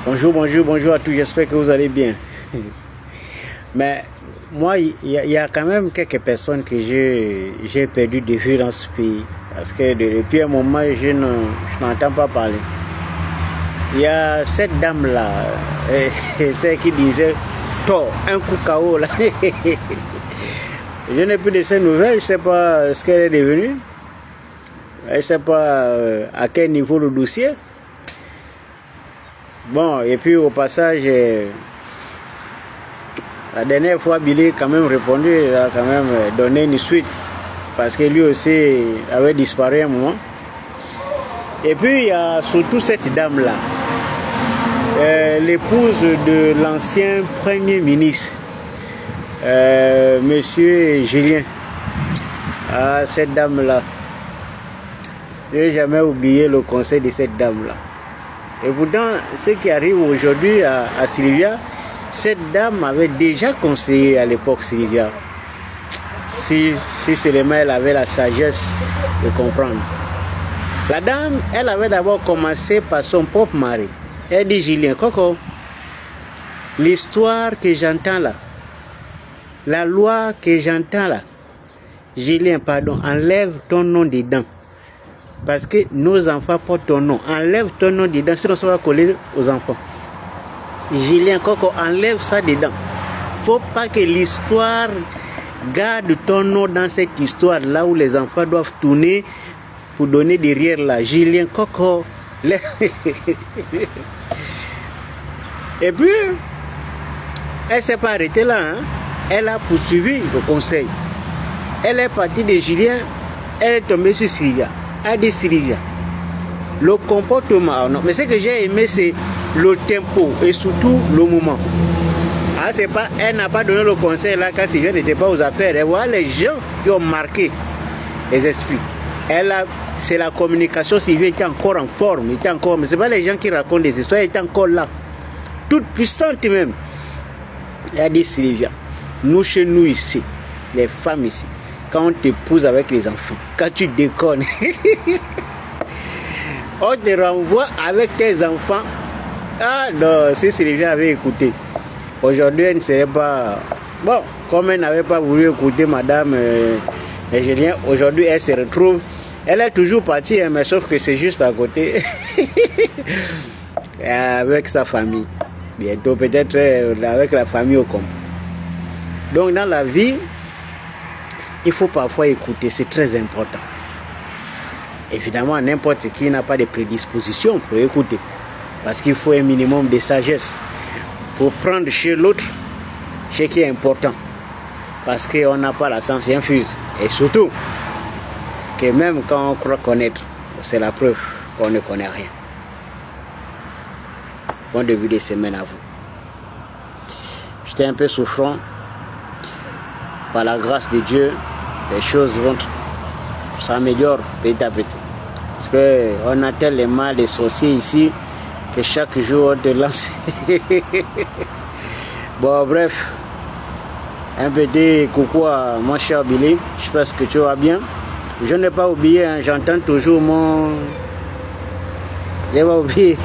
Bonjour à tous, j'espère que vous allez bien. Mais moi, il y a quand même quelques personnes que j'ai perdu de vue dans ce pays. Parce que depuis un moment, je n'entends pas parler. Il y a cette dame-là, celle qui disait, un coup KO là. Je n'ai plus de ses nouvelles, je ne sais pas ce qu'elle est devenue. Je ne sais pas à quel niveau le dossier. Bon, et puis au passage, la dernière fois, Billy a quand même répondu, il a quand même donné une suite. Parce que lui aussi avait disparu un moment. Et puis il y a surtout cette dame-là, l'épouse de l'ancien Premier ministre, Monsieur Julien. Ah, cette dame-là. Je n'ai jamais oublié le conseil de cette dame-là. Et pourtant, ce qui arrive aujourd'hui à Sylvia, cette dame avait déjà conseillé à l'époque Sylvia. Si seulement elle avait la sagesse de comprendre. La dame, elle avait d'abord commencé par son propre mari. Elle dit, Julien, Coco, l'histoire que j'entends là, la loi que j'entends là, Julien, pardon, enlève ton nom dedans. Parce que nos enfants portent ton nom. Enlève ton nom dedans, sinon ça va coller aux enfants. Julien, Coco, enlève ça dedans. Faut pas que l'histoire garde ton nom dans cette histoire là où les enfants doivent tourner pour donner derrière là. Julien, Coco. Et puis, elle s'est pas arrêtée là. Hein? Elle a poursuivi le conseil. Elle est partie de Julien, elle est tombée sur Sylvia. Elle dit Sylvia, le comportement, non, mais ce que j'ai aimé, c'est le tempo et surtout le moment. Ah, c'est pas, elle n'a pas donné le conseil là quand Sylvia n'était pas aux affaires. Elle voit les gens qui ont marqué les esprits. C'est la communication. Sylvia était encore en forme, mais c'est pas les gens qui racontent des histoires, elle était encore là, toute puissante même. Elle a dit Sylvia, nous chez nous ici, les femmes ici, quand on t'épouse avec les enfants, quand tu déconnes, on te renvoie avec tes enfants. Ah non, si Sylvia avait écouté, aujourd'hui elle ne serait pas... Bon, comme elle n'avait pas voulu écouter madame Julien, aujourd'hui elle se retrouve, elle est toujours partie, hein, mais sauf que c'est juste à côté, avec sa famille. Bientôt peut-être avec la famille au complet. Donc dans la vie, il faut parfois écouter, c'est très important. Évidemment, n'importe qui n'a pas de prédisposition pour écouter. Parce qu'il faut un minimum de sagesse pour prendre chez l'autre ce qui est important. Parce qu'on n'a pas la science infuse. Et surtout, que même quand on croit connaître, c'est la preuve qu'on ne connaît rien. Bon début de semaine à vous. J'étais un peu souffrant. Par la grâce de Dieu, les choses vont s'améliorer petit à petit. Parce qu'on a tellement de sorciers ici que chaque jour on te lance. Bon, bref, un petit coucou à mon cher Billy. Je pense que tu vas bien. Je n'ai pas oublié, hein, j'entends toujours mon... Je n'ai pas oublié.